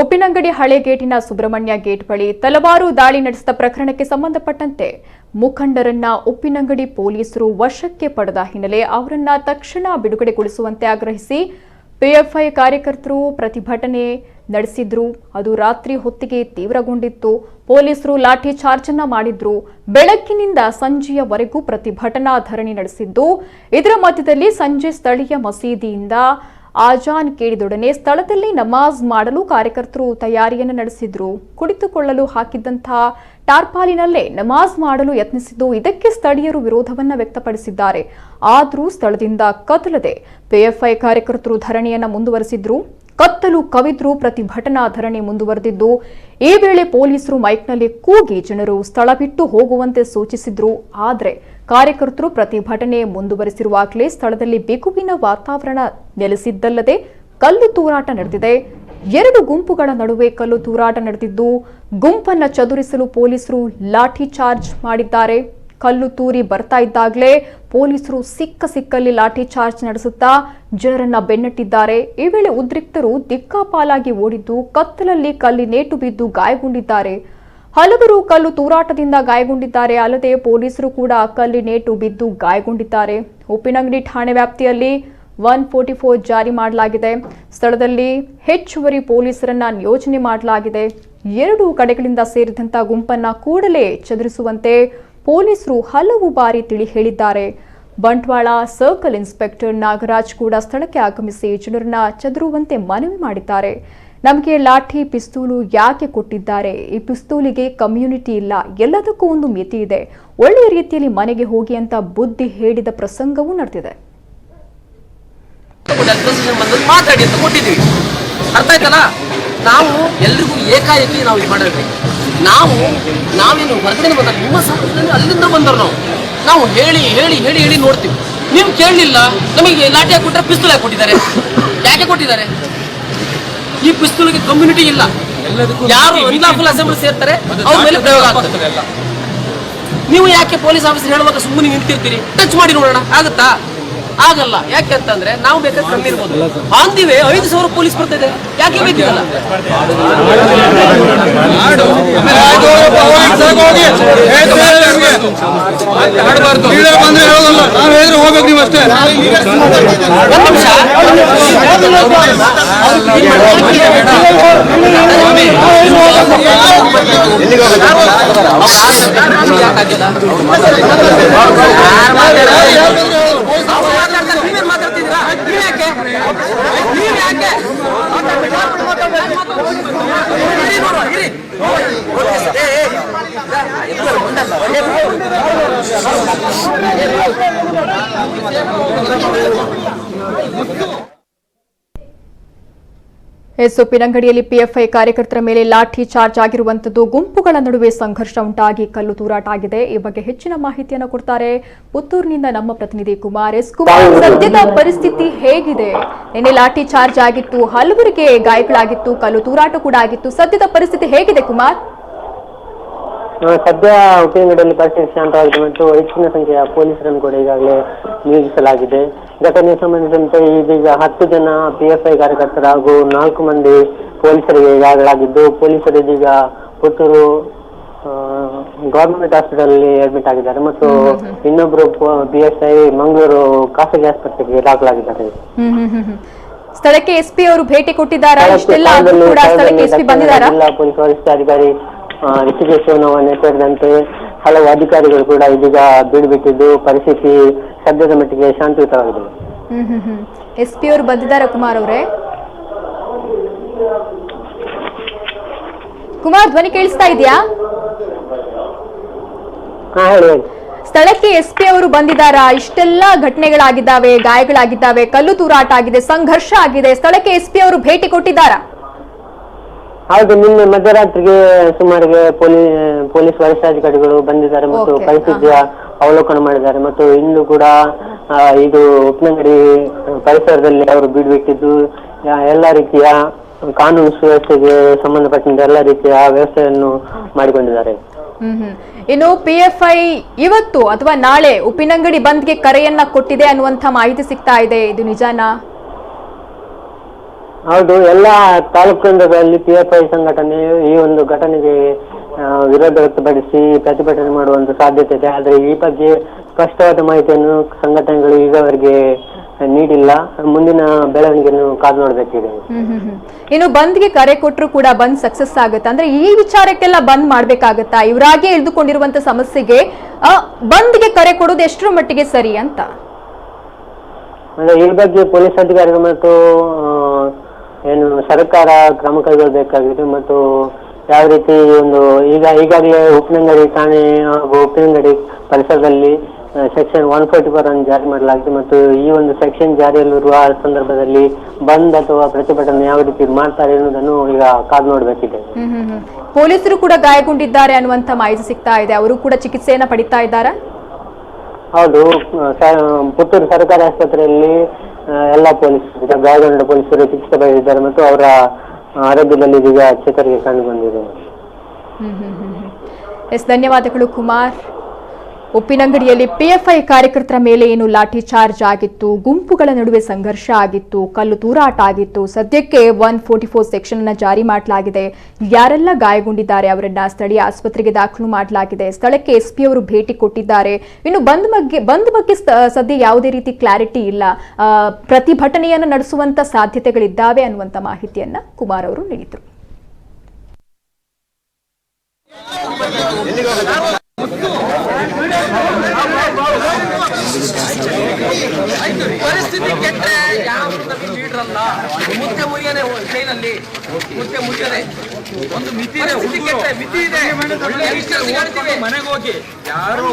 ಉಪ್ಪಿನಂಗಡಿ ಹಳೆ ಗೇಟಿನ ಸುಬ್ರಹ್ಮಣ್ಯ ಗೇಟ್ ಬಳಿ ತಲವಾರು ದಾಳಿ ನಡೆಸಿದ ಪ್ರಕರಣಕ್ಕೆ ಸಂಬಂಧಪಟ್ಟಂತೆ ಮುಖಂಡರನ್ನ ಉಪ್ಪಿನಂಗಡಿ ಪೊಲೀಸರು ವಶಕ್ಕೆ ಪಡೆದ ಹಿನ್ನೆಲೆ ಅವರನ್ನ ತಕ್ಷಣ ಬಿಡುಗಡೆಗೊಳಿಸುವಂತೆ ಆಗ್ರಹಿಸಿ ಪಿಎಫ್ಐ ಕಾರ್ಯಕರ್ತರು ಪ್ರತಿಭಟನೆ ನಡೆಸಿದ್ರು. ಅದು ರಾತ್ರಿ ಹೊತ್ತಿಗೆ ತೀವ್ರಗೊಂಡಿತ್ತು. ಪೊಲೀಸರು ಲಾಠಿ ಚಾರ್ಜ್ ಮಾಡಿದ್ರು. ಬೆಳಗ್ಗಿನಿಂದ ಸಂಜೆಯವರೆಗೂ ಪ್ರತಿಭಟನಾ ಧರಣಿ ನಡೆಸಿದ್ದು, ಇದರ ಮಧ್ಯದಲ್ಲಿ ಸಂಜೆ ಸ್ಥಳೀಯ ಮಸೀದಿಯಿಂದ ಆಜಾನ್ ಕೇಳಿದೊಡನೆ ಸ್ಥಳದಲ್ಲಿ ನಮಾಜ್ ಮಾಡಲು ಕಾರ್ಯಕರ್ತರು ತಯಾರಿಯನ್ನು ನಡೆಸಿದ್ರು. ಕುಳಿತುಕೊಳ್ಳಲು ಹಾಕಿದ್ದಂತಹ ಟಾರ್ಪಾಲಿನಲ್ಲೇ ನಮಾಜ್ ಮಾಡಲು ಯತ್ನಿಸಿದ್ದು, ಇದಕ್ಕೆ ಸ್ಥಳೀಯರು ವಿರೋಧವನ್ನ ವ್ಯಕ್ತಪಡಿಸಿದ್ದಾರೆ. ಆದರೂ ಸ್ಥಳದಿಂದ ಕದಲದೆ ಪಿಎಫ್ಐ ಕಾರ್ಯಕರ್ತರು ಧರಣಿಯನ್ನ ಮುಂದುವರೆಸಿದ್ರು. ಕತ್ತಲು ಕವಿದ್ರು. ಪ್ರತಿಭಟನಾ ಧರಣಿ ಮುಂದುವರೆದಿದ್ದು, ಈ ವೇಳೆ ಪೊಲೀಸರು ಮೈಕ್ನಲ್ಲಿ ಕೂಗಿ ಜನರು ಸ್ಥಳ ಬಿಟ್ಟು ಹೋಗುವಂತೆ ಸೂಚಿಸಿದ್ರು. ಆದರೆ ಕಾರ್ಯಕರ್ತರು ಪ್ರತಿಭಟನೆ ಮುಂದುವರೆಸಿರುವಾಗಲೇ ಸ್ಥಳದಲ್ಲಿ ಬಿಗುವಿನ ವಾತಾವರಣ ನೆಲೆಸಿದ್ದಲ್ಲದೆ ಕಲ್ಲು ತೂರಾಟ ನಡೆದಿದೆ. ಎರಡು ಗುಂಪುಗಳ ನಡುವೆ ಕಲ್ಲು ತೂರಾಟ ನಡೆದಿದ್ದು, ಗುಂಪನ್ನ ಚದುರಿಸಲು ಪೊಲೀಸರು ಲಾಠಿ ಚಾರ್ಜ್ ಮಾಡಿದ್ದಾರೆ. ಕಲ್ಲು ತೂರಿ ಬರ್ತಾ ಇದ್ದಾಗಲೇ ಪೊಲೀಸರು ಸಿಕ್ಕಲ್ಲಿ ಲಾಠಿ ಚಾರ್ಜ್ ನಡೆಸುತ್ತಾ ಜನರನ್ನ ಬೆನ್ನಟ್ಟಿದ್ದಾರೆ. ಈ ವೇಳೆ ಉದ್ರಿಕ್ತರು ದಿಕ್ಕಾಪಾಲಾಗಿ ಓಡಿದ್ದು, ಕತ್ತಲಲ್ಲಿ ಕಲ್ಲಿನೇಟು ಬಿದ್ದು ಗಾಯಗೊಂಡಿದ್ದಾರೆ. ಹಲವರು ಕಲ್ಲು ತೂರಾಟದಿಂದ ಗಾಯಗೊಂಡಿದ್ದಾರೆ. ಅಲ್ಲದೆ ಪೊಲೀಸರು ಕೂಡ ಕಲ್ಲಿನೇಟು ಬಿದ್ದು ಗಾಯಗೊಂಡಿದ್ದಾರೆ. ಉಪ್ಪಿನಂಗಡಿ ಠಾಣೆ ವ್ಯಾಪ್ತಿಯಲ್ಲಿ 144 ಜಾರಿ ಮಾಡಲಾಗಿದೆ. ಸ್ಥಳದಲ್ಲಿ ಹೆಚ್ಚುವರಿ ಪೊಲೀಸರನ್ನ ನಿಯೋಜನೆ ಮಾಡಲಾಗಿದೆ. ಎರಡು ಕಡೆಗಳಿಂದ ಸೇರಿದಂತ ಗುಂಪನ್ನ ಕೂಡಲೇ ಚದುರಿಸುವಂತೆ ಪೊಲೀಸರು ಹಲವು ಬಾರಿ ತಿಳಿ ಹೇಳಿದ್ದಾರೆ. ಬಂಟ್ವಾಳ ಸರ್ಕಲ್ ಇನ್ಸ್ಪೆಕ್ಟರ್ ನಾಗರಾಜ್ ಕೂಡ ಸ್ಥಳಕ್ಕೆ ಆಗಮಿಸಿ ಜನರನ್ನ ಚದುರುವಂತೆ ಮನವಿ ಮಾಡಿದ್ದಾರೆ. ನಮಗೆ ಲಾಠಿ ಪಿಸ್ತೂಲು ಯಾಕೆ ಕೊಟ್ಟಿದ್ದಾರೆ? ಈ ಪಿಸ್ತೂಲಿಗೆ ಕಮ್ಯುನಿಟಿ ಇಲ್ಲ, ಎಲ್ಲದಕ್ಕೂ ಒಂದು ಮಿತಿ ಇದೆ. ಒಳ್ಳೆಯ ರೀತಿಯಲ್ಲಿ ಮನೆಗೆ ಹೋಗಿ ಅಂತ ಬುದ್ಧಿ ಹೇಳಿದ ಪ್ರಸಂಗವೂ ನಡೆದಿದೆ. ಮಾತಾಡಿ ಅಂತ ಕೊಟ್ಟಿದ್ದೀವಿ, ಅರ್ಥ ಆಯ್ತಲ್ಲ. ನಾವು ಎಲ್ರಿಗೂ ಏಕಾಏಕಿ ನಾವು ಇದು ಮಾಡಬೇಕು. ನಾವೇನು ಹೊರಗಡೆ ಬಂದ ನಿಮ್ಮ ಸಮಾಜದಲ್ಲಿ ಅಲ್ಲಿಂದ ಬಂದವರು ನಾವು ಹೇಳಿ ಹೇಳಿ ಹೇಳಿ ಹೇಳಿ ನೋಡ್ತೀವಿ. ನೀವು ಕೇಳಲಿಲ್ಲ. ನಮಗೆ ಲಾಠಿ ಹಾಕೊಟ್ರೆ ಪಿಸ್ತೂಲ್ ಹಾಕಿ ಕೊಟ್ಟಿದ್ದಾರೆ. ಯಾಕೆ ಕೊಟ್ಟಿದ್ದಾರೆ? ಈ ಪಿಸ್ತೂಲ್ಗೆ ಕಮ್ಯುನಿಟಿ ಇಲ್ಲ. ಯಾರು ಅನ್ಲಾಫುಲ್ ಅಸೆಂಬ್ಲಿ ಸೇರ್ತಾರೆ ಅವ್ರ ಮೇಲೆ ಪ್ರಯೋಗ ಆಗ್ತದೆ. ನೀವು ಯಾಕೆ ಪೊಲೀಸ್ ಆಫೀಸರ್ ಹೇಳುವಾಗ ಸುಮ್ಮನೆ ನಿಂತಿರ್ತೀರಿ? ಟಚ್ ಮಾಡಿ ನೋಡೋಣ, ಆಗುತ್ತಾ? ಆಗಲ್ಲ. ಯಾಕೆ ಅಂತಂದ್ರೆ ನಾವು ಬೇಕಾದ್ರೆ ಕಮ್ಮಿ ಇರ್ಬೋದು. ಬಾಂಧಿವೆ 5,000 ಪೊಲೀಸ್ ಬರ್ತಿದೆ, ಯಾಕೆ ಬೇಕಿಲ್ಲ? ಉಪ್ಪಿನಂಗಡಿಯಲ್ಲಿ ಪಿಎಫ್ಐ ಕಾರ್ಯಕರ್ತರ ಮೇಲೆ ಲಾಠಿ ಚಾರ್ಜ್ ಆಗಿರುವಂತದ್ದು, ಗುಂಪುಗಳ ನಡುವೆ ಸಂಘರ್ಷ ಉಂಟಾಗಿ ಕಲ್ಲು ತೂರಾಟ ಆಗಿದೆ. ಈ ಬಗ್ಗೆ ಹೆಚ್ಚಿನ ಮಾಹಿತಿಯನ್ನು ಕೊಡ್ತಾರೆ ಪುತ್ತೂರಿನಿಂದ ನಮ್ಮ ಪ್ರತಿನಿಧಿ ಕುಮಾರ್. ಕುಮಾರ್, ಸದ್ಯದ ಪರಿಸ್ಥಿತಿ ಹೇಗಿದೆ? ನಿನ್ನೆ ಲಾಠಿ ಚಾರ್ಜ್ ಆಗಿತ್ತು, ಹಲವರಿಗೆ ಗಾಯಗಳಾಗಿತ್ತು, ಕಲ್ಲು ತೂರಾಟ ಕೂಡ ಆಗಿತ್ತು. ಸದ್ಯದ ಪರಿಸ್ಥಿತಿ ಹೇಗಿದೆ ಕುಮಾರ್? ಸದ್ಯ ಉಪ್ಪಿನಂಗಡಿಯಲ್ಲಿ ಪರಿಸ್ಥಿತಿ ಶಾಂತವಾಗಿದೆ ಮತ್ತು ಹೆಚ್ಚಿನ ಸಂಖ್ಯೆಯ ಪೊಲೀಸರನ್ನು ಕೂಡ ಈಗಾಗಲೇ ನಿಯೋಜಿಸಲಾಗಿದೆ. ಘಟನೆಗೆ ಸಂಬಂಧಿಸಿದಂತೆ ಇದೀಗ 10 ಜನ ಪಿಎಫ್ಐ ಕಾರ್ಯಕರ್ತರು ಹಾಗೂ 4 ಮಂದಿ ಪೊಲೀಸರಿಗೆ ಗಾಯಗಳಾಗಿದ್ದು, ಪೊಲೀಸರು ಇದೀಗ ಪುತ್ತೂರು ಗವರ್ನಮೆಂಟ್ ಹಾಸ್ಪಿಟಲ್ ಅಲ್ಲಿ ಅಡ್ಮಿಟ್ ಆಗಿದ್ದಾರೆ ಮತ್ತು ಇನ್ನೊಬ್ರು ಬಿಎಸ್ಐ ಮಂಗಳೂರು ಖಾಸಗಿ ಆಸ್ಪತ್ರೆಗೆ ದಾಖಲಾಗಿದ್ದಾರೆ. ಸ್ಥಳಕ್ಕೆ ಎಸ್ಪಿ ಅವರು ಭೇಟಿ ಕೊಟ್ಟಿದ್ದಾರಾ? ಜಿಲ್ಲಾ ಪೊಲೀಸ್ ವರಿಷ್ಠಾಧಿಕಾರಿ ಋಷಿಕೇಶ್ವರನವನ್ನೇ ಸೇರಿದಂತೆ ಹಲವು ಅಧಿಕಾರಿಗಳು ಕೂಡ ಇದೀಗ ಬೀಡುಬಿಟ್ಟಿದ್ದು, ಪರಿಸ್ಥಿತಿ ಸದ್ಯದ ಮಟ್ಟಿಗೆ ಶಾಂತಿಯುತವಾಗಿದೆ. ಎಸ್ಪಿ ಅವರು ಬಂದಿದ್ದಾರೆ ಕುಮಾರ್ ಅವರೇ? ಕುಮಾರ್, ಧ್ವನಿ ಕೇಳಿಸ್ತಾ ಇದೆಯಾ? ಹೇಳಿ. ಸ್ಥಳಕ್ಕೆ ಎಸ್ಪಿ ಅವರು ಬಂದಿದ್ದಾರಾ? ಇಷ್ಟೆಲ್ಲ ಘಟನೆಗಳಾಗಿದ್ದಾವೆ, ಗಾಯಗಳಾಗಿದ್ದಾವೆ, ಕಲ್ಲು ತೂರಾಟ ಆಗಿದೆ, ಸಂಘರ್ಷ ಆಗಿದೆ. ಸ್ಥಳಕ್ಕೆ ಎಸ್ಪಿ ಅವರು ಭೇಟಿ ಕೊಟ್ಟಿದ್ದಾರಾ? ಹೌದು, ನಿನ್ನೆ ಮಧ್ಯರಾತ್ರಿಗೆ ಸುಮಾರಿಗೆ ಪೊಲೀಸ್ ವರಿಷ್ಠಾಧಿಕಾರಿಗಳು ಬಂದಿದ್ದಾರೆ ಮತ್ತು ಪರಿಸ್ಥಿತಿಯ ಅವಲೋಕನ ಮಾಡಿದ್ದಾರೆ ಮತ್ತು ಇಂದು ಕೂಡ ಇದು ಉಪ್ಪಿನಂಗಡಿ ಪರಿಸರದಲ್ಲಿ ಅವರು ಬೀಡುಬಿಟ್ಟಿದ್ದು ಎಲ್ಲ ರೀತಿಯ ಕಾನೂನು ಸುವ್ಯವಸ್ಥೆಗೆ ಸಂಬಂಧಪಟ್ಟಂತೆ ಎಲ್ಲ ರೀತಿಯ ವ್ಯವಸ್ಥೆಯನ್ನು ಮಾಡಿಕೊಂಡಿದ್ದಾರೆ. ಇನ್ನು ಪಿಎಫ್ಐ ಇವತ್ತು ಅಥವಾ ನಾಳೆ ಉಪ್ಪಿನಂಗಡಿ ಬಂದ್ಗೆ ಕರೆಯನ್ನ ಕೊಟ್ಟಿದೆ ಅನ್ನುವಂತ ಮಾಹಿತಿ ಸಿಗ್ತಾ ಇದೆ, ಇದು ನಿಜಾನಾ? ಹೌದು, ಎಲ್ಲ ತಾಲೂಕು ಕೇಂದ್ರಗಳಲ್ಲಿ PFI ಸಂಘಟನೆ ಈ ಒಂದು ಘಟನೆಗೆ ವಿರೋಧ ವ್ಯಕ್ತಪಡಿಸಿ ಪ್ರತಿಭಟನೆ ಮಾಡುವಂತ ಸಾಧ್ಯತೆ ಇದೆ. ಆದರೆ ಈ ಬಗ್ಗೆ ಸ್ಪಷ್ಟವಾದ ಮಾಹಿತಿಯನ್ನು ಸಂಘಟನೆಗಳು ಈಗವರೆಗೆ ನೀಡಿಲ್ಲ. ಮುಂದಿನ ಬೆಳವಣಿಗೆಯನ್ನು ಕಾದು ನೋಡಬೇಕಿದೆ. ಇನ್ನು ಬಂದ್ಗೆ ಕರೆ ಕೊಟ್ಟರು ಕೂಡ ಬಂದ್ ಸಕ್ಸಸ್ ಆಗುತ್ತೆ ಅಂದ್ರೆ ಈ ವಿಚಾರಕ್ಕೆಲ್ಲ ಬಂದ್ ಮಾಡ್ಬೇಕಾಗತ್ತಾ? ಇವರಾಗೆ ಇಳಿದುಕೊಂಡಿರುವಂತ ಸಮಸ್ಯೆಗೆ ಬಂದ್ಗೆ ಕರೆ ಕೊಡೋದು ಎಷ್ಟರ ಮಟ್ಟಿಗೆ ಸರಿ ಅಂತ? ಅಂದ್ರೆ ಈ ಬಗ್ಗೆ ಪೊಲೀಸ್ ಅಧಿಕಾರಿಗಳು ಮತ್ತು ಏನು ಸರ್ಕಾರ ಕ್ರಮ ಕೈಗೊಳ್ಳಬೇಕಾಗಿದೆ. ಮತ್ತು ಯಾವ ರೀತಿ ಒಂದು ಈಗಾಗಲೇ ಉಪ್ಪಿನಂಗಡಿ ಠಾಣೆ ಹಾಗೂ ಉಪ್ಪಿನಂಗಡಿ ಪರಿಸರದಲ್ಲಿ ಸೆಕ್ಷನ್ 144 ಅನ್ನು ಜಾರಿ ಮಾಡಲಾಗಿದೆ. ಮತ್ತು ಈ ಒಂದು ಸೆಕ್ಷನ್ ಜಾರಿಯಲ್ಲಿರುವ ಸಂದರ್ಭದಲ್ಲಿ ಬಂದ್ ಅಥವಾ ಪ್ರತಿಭಟನೆ ಯಾವ ರೀತಿ ಮಾಡ್ತಾರೆ ಎನ್ನುವುದನ್ನು ಈಗ ಕಾದು ನೋಡಬೇಕಿದೆ. ಪೊಲೀಸರು ಕೂಡ ಗಾಯಗೊಂಡಿದ್ದಾರೆ ಅನ್ನುವಂತ ಮಾಹಿತಿ ಸಿಗ್ತಾ ಇದೆ. ಅವರು ಕೂಡ ಚಿಕಿತ್ಸೆಯನ್ನ ಪಡಿತಾ ಇದ್ದಾರಾ? ಹೌದು, ಪುತ್ತೂರು ಸರ್ಕಾರಿ ಆಸ್ಪತ್ರೆಯಲ್ಲಿ ಎಲ್ಲ ಪೊಲೀಸರು, ಗಾಯಗೊಂಡ ಪೊಲೀಸರು ಚಿಕಿತ್ಸೆ ಪಡೆದಿದ್ದಾರೆ ಮತ್ತು ಅವರ ಆರೋಗ್ಯದಲ್ಲಿ ಈಗ ಚೇತರಿಕೆ ಕಂಡು ಬಂದಿದೆ. ಎಸ್, ಧನ್ಯವಾದಗಳು ಕುಮಾರ್. ಉಪ್ಪಿನಂಗಡಿಯಲ್ಲಿ PFI ಕಾರ್ಯಕರ್ತರ ಮೇಲೆ ಏನು ಲಾಠಿ ಚಾರ್ಜ್ ಆಗಿತ್ತು, ಗುಂಪುಗಳ ನಡುವೆ ಸಂಘರ್ಷ ಆಗಿತ್ತು, ಕಲ್ಲು ತೂರಾಟ ಆಗಿತ್ತು. ಸದ್ಯಕ್ಕೆ 144 ಸೆಕ್ಷನ್ ಅನ್ನು ಜಾರಿ ಮಾಡಲಾಗಿದೆ. ಯಾರೆಲ್ಲ ಗಾಯಗೊಂಡಿದ್ದಾರೆ ಅವರನ್ನ ಸ್ಥಳೀಯ ಆಸ್ಪತ್ರೆಗೆ ದಾಖಲು ಮಾಡಲಾಗಿದೆ. ಸ್ಥಳಕ್ಕೆ SP ಅವರು ಭೇಟಿ ಕೊಟ್ಟಿದ್ದಾರೆ. ಇನ್ನು ಬಂದ್ ಬಗ್ಗೆ ಸದ್ಯ ಯಾವುದೇ ರೀತಿ ಕ್ಲಾರಿಟಿ ಇಲ್ಲ. ಪ್ರತಿಭಟನೆಯನ್ನು ನಡೆಸುವಂತ ಸಾಧ್ಯತೆಗಳಿದ್ದಾವೆ ಅನ್ನುವಂತ ಮಾಹಿತಿಯನ್ನ ಕುಮಾರ್ ಅವರು ನೀಡಿದರು. ಪರಿಸ್ಥಿತಿ ಕೆಟ್ಟರೆ ಯಾವ ಲೀಡರ್ ಅಲ್ಲ, ಮುತ್ತೆ ಮುರಿಯನೆ ಟ್ರೈನಲ್ಲಿ ಮುತ್ತೆ ಮುರಿಯನೆ ಒಂದು ಮಿತಿ ಇದೆ, ಮಿತಿ ಇದೆ. ಮನೆಗೆ ಹೋಗಿ ಯಾರು